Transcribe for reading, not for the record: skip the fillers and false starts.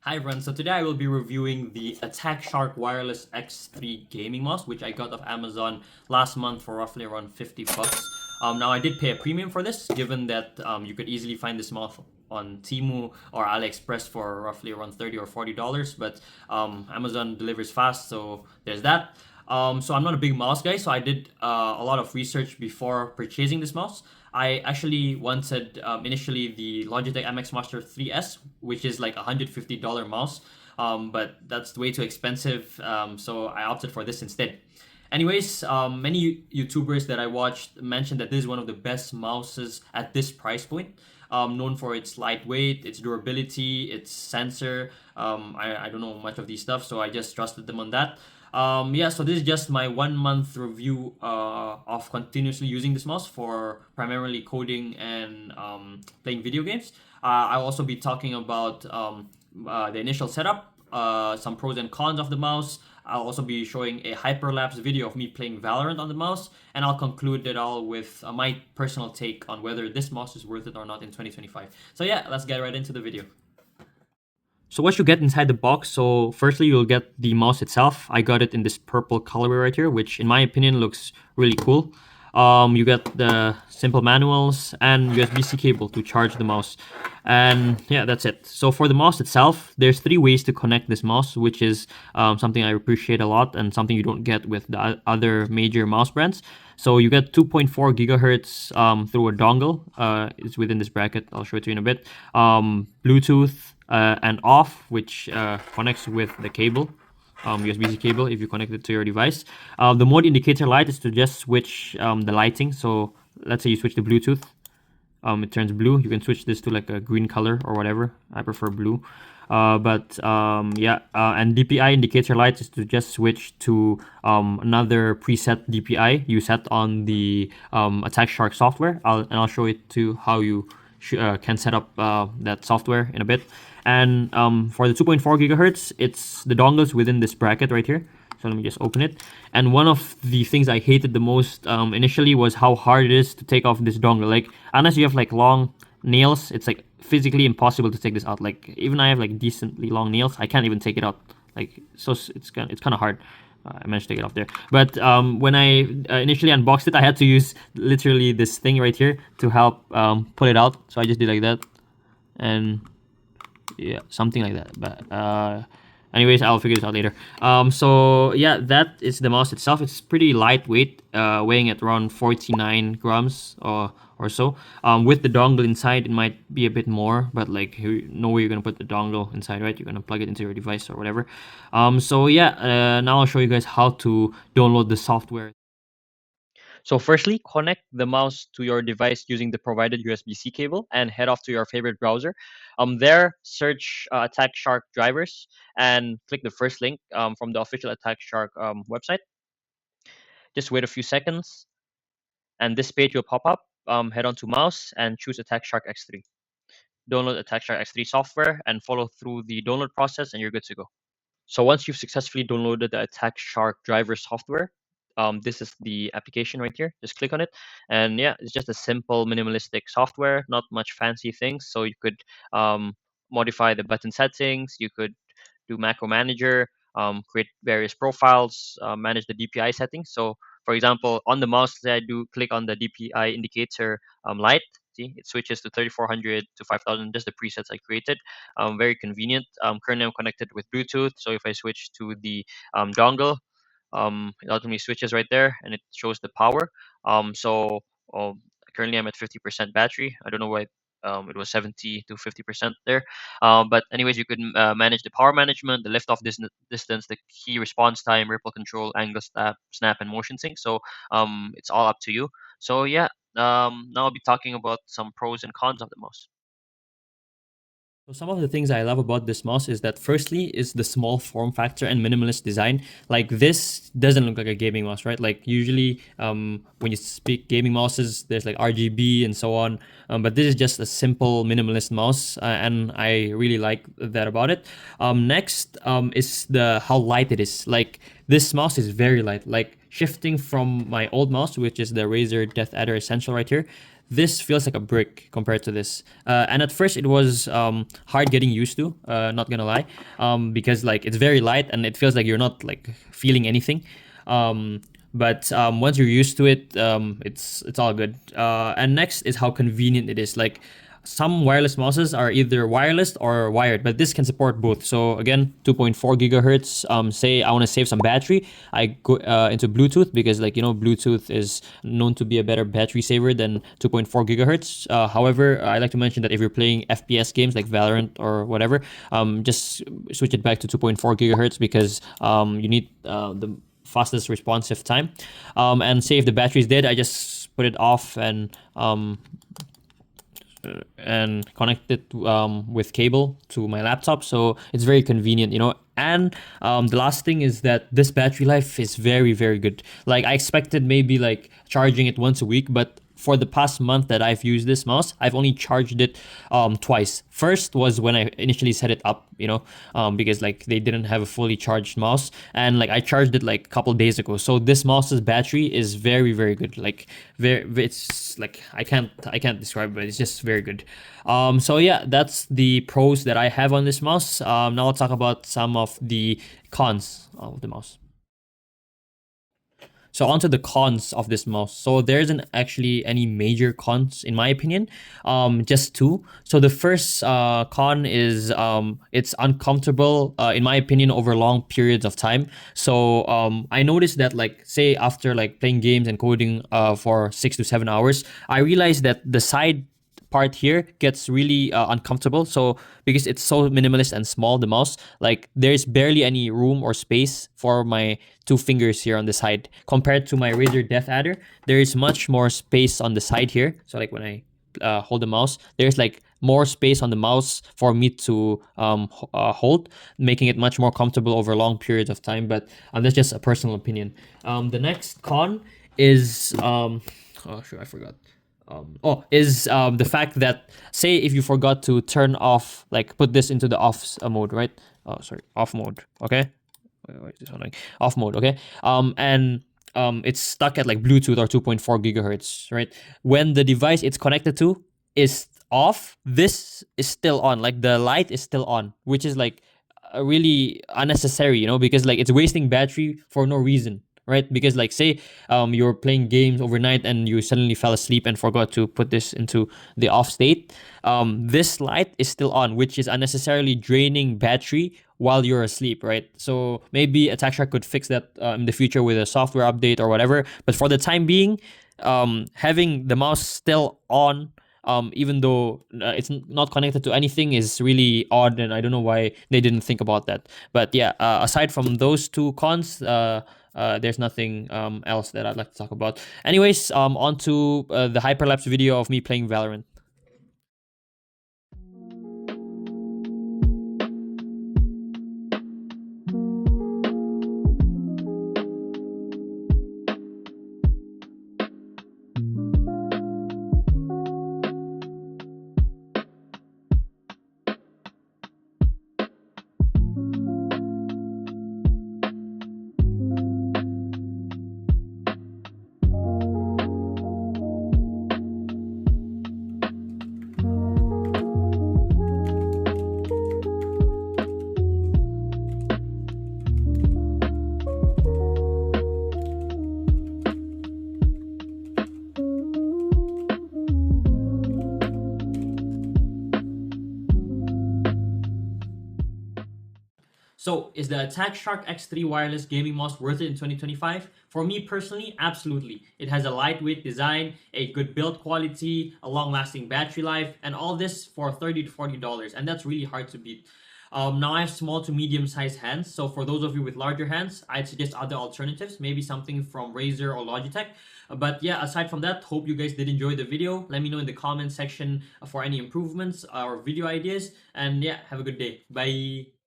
Hi everyone, so today I will be reviewing the Attack Shark Wireless X3 gaming mouse, which I got off Amazon last month for roughly around 50 bucks. Now I did pay a premium for this, given that you could easily find this mouse on Temu or AliExpress for roughly around $30 or $40, but Amazon delivers fast, so there's that. So I'm not a big mouse guy, so I did a lot of research before purchasing this mouse. I actually wanted initially the Logitech MX Master 3S, which is like $150 mouse, but that's way too expensive, so I opted for this instead. Anyways, many YouTubers that I watched mentioned that this is one of the best mouses at this price point. Known for its lightweight, its durability, its sensor. I don't know much of these stuff, so I just trusted them on that. Yeah, so this is just my 1 month review of continuously using this mouse for primarily coding and playing video games. I'll also be talking about the initial setup, some pros and cons of the mouse. I'll also be showing a hyperlapse video of me playing Valorant on the mouse, and I'll conclude it all with my personal take on whether this mouse is worth it or not in 2025. So yeah, let's get right into the video. So what you get inside the box, so firstly you'll get the mouse itself. I got it in this purple colorway right here, which in my opinion looks really cool. You get the simple manuals and USB-C cable to charge the mouse. And yeah, that's it. So for the mouse itself, there's 3 ways to connect this mouse, which is something I appreciate a lot and something you don't get with the other major mouse brands. So you get 2.4 gigahertz through a dongle. It's within this bracket. I'll show it to you in a bit. Bluetooth and off, which connects with the cable. USB-C cable if you connect it to your device. The mode indicator light is to just switch the lighting. So let's say you switch to Bluetooth, it turns blue. You can switch this to like a green color or whatever. I prefer blue. And DPI indicator light is to just switch to another preset DPI you set on the Attack Shark software. I'll show it to how you can set up that software in a bit. And for the 2.4 gigahertz, it's the dongles within this bracket right here. So let me just open it. And one of the things I hated the most initially was how hard it is to take off this dongle. Like, unless you have like long nails, it's like physically impossible to take this out. Like, even I have like decently long nails, I can't even take it out. Like, so it's kind of hard. I managed to get off there. But when I initially unboxed it, I had to use literally this thing right here to help pull it out. So I just did like that. And yeah, something like that. But anyways, I'll figure this out later. So yeah, that is the mouse itself. It's pretty lightweight, weighing at around 49 grams or so. With the dongle inside, it might be a bit more, but like you know where you're gonna put the dongle inside, right? You're gonna plug it into your device or whatever. So yeah, now I'll show you guys how to download the software. So firstly, connect the mouse to your device using the provided USB-C cable and head off to your favorite browser. There, search Attack Shark drivers and click the first link from the official Attack Shark website. Just wait a few seconds and this page will pop up. Head on to mouse and choose Attack Shark X3. Download Attack Shark X3 software and follow through the download process and you're good to go. So once you've successfully downloaded the Attack Shark driver software, this is the application right here. Just click on it, and yeah, it's just a simple minimalistic software, not much fancy things. So you could modify the button settings, you could do macro manager, create various profiles, manage the DPI settings. So for example, on the mouse, I do click on the DPI indicator light. See, it switches to 3400 to 5000, just the presets I created. Very convenient. Currently I'm connected with Bluetooth, so if I switch to the dongle, it ultimately switches right there and it shows the power. So currently I'm at 50% battery. I don't know why it was 70 to 50% there. But anyways, you can manage the power management, the lift off distance, the key response time, ripple control, angle snap, and motion sync. So it's all up to you. So yeah, now I'll be talking about some pros and cons of the mouse. So some of the things I love about this mouse is that firstly is the small form factor and minimalist design. Like this doesn't look like a gaming mouse, right? Like usually when you speak gaming mouses, there's like RGB and so on. But this is just a simple minimalist mouse and I really like that about it. Next is how light it is. Like this mouse is very light. Like shifting from my old mouse, which is the Razer Death Adder Essential right here, this feels like a brick compared to this. And at first it was hard getting used to, not gonna lie, because like it's very light and it feels like you're not like feeling anything. But once you're used to it, it's all good. And next is how convenient it is. Like some wireless mouses are either wireless or wired, but this can support both. So again, 2.4 gigahertz. Say I want to save some battery, I go into Bluetooth because like Bluetooth is known to be a better battery saver than 2.4 gigahertz. However, I like to mention that if you're playing FPS games like Valorant or whatever, just switch it back to 2.4 gigahertz because you need the fastest responsive time. And say if the battery is dead, I just put it off and connect it with cable to my laptop, so it's very convenient. And the last thing is that this battery life is very, very good. Like I expected maybe like charging it once a week, but for the past month that I've used this mouse, I've only charged it twice. First was when I initially set it up, because like they didn't have a fully charged mouse, and like I charged it like a couple days ago. So this mouse's battery is very, very good. Like it's like I can't describe it, but it's just very good. So yeah, that's the pros that I have on this mouse. Now I'll talk about some of the cons of the mouse. So onto the cons of this mouse. So there isn't actually any major cons in my opinion. Just two. So the first con is it's uncomfortable in my opinion over long periods of time. So I noticed that like say after like playing games and coding for 6 to 7 hours, I realized that the side part here gets really uncomfortable. So because it's so minimalist and small, the mouse, like there's barely any room or space for my two fingers here on the side compared to my Razer Death Adder. There is much more space on the side here. So like when I hold the mouse, there's like more space on the mouse for me to hold, making it much more comfortable over long periods of time. But that's just a personal opinion. The next con is oh sure, I forgot. The fact that say if you forgot to turn off, like put this into the off mode, right? Oh, sorry, off mode. Okay, why is this on like off mode? Okay, and it's stuck at like Bluetooth or 2.4 gigahertz, right? When the device it's connected to is off, this is still on. Like the light is still on, which is like really unnecessary, because like it's wasting battery for no reason, right? Because like say you're playing games overnight and you suddenly fell asleep and forgot to put this into the off state, this light is still on, which is unnecessarily draining battery while you're asleep, right? So maybe Attack Shark could fix that in the future with a software update or whatever, but for the time being, having the mouse still on, even though it's not connected to anything, is really odd, and I don't know why they didn't think about that. But yeah, aside from those two cons, there's nothing else that I'd like to talk about. Anyways, on to the hyperlapse video of me playing Valorant. So, is the Attack Shark X3 wireless gaming mouse worth it in 2025? For me personally, absolutely. It has a lightweight design, a good build quality, a long-lasting battery life, and all this for $30 to $40, and that's really hard to beat. Now I have small to medium-sized hands, so for those of you with larger hands, I'd suggest other alternatives, maybe something from Razer or Logitech. But yeah, aside from that, hope you guys did enjoy the video. Let me know in the comment section for any improvements or video ideas, and yeah, have a good day. Bye!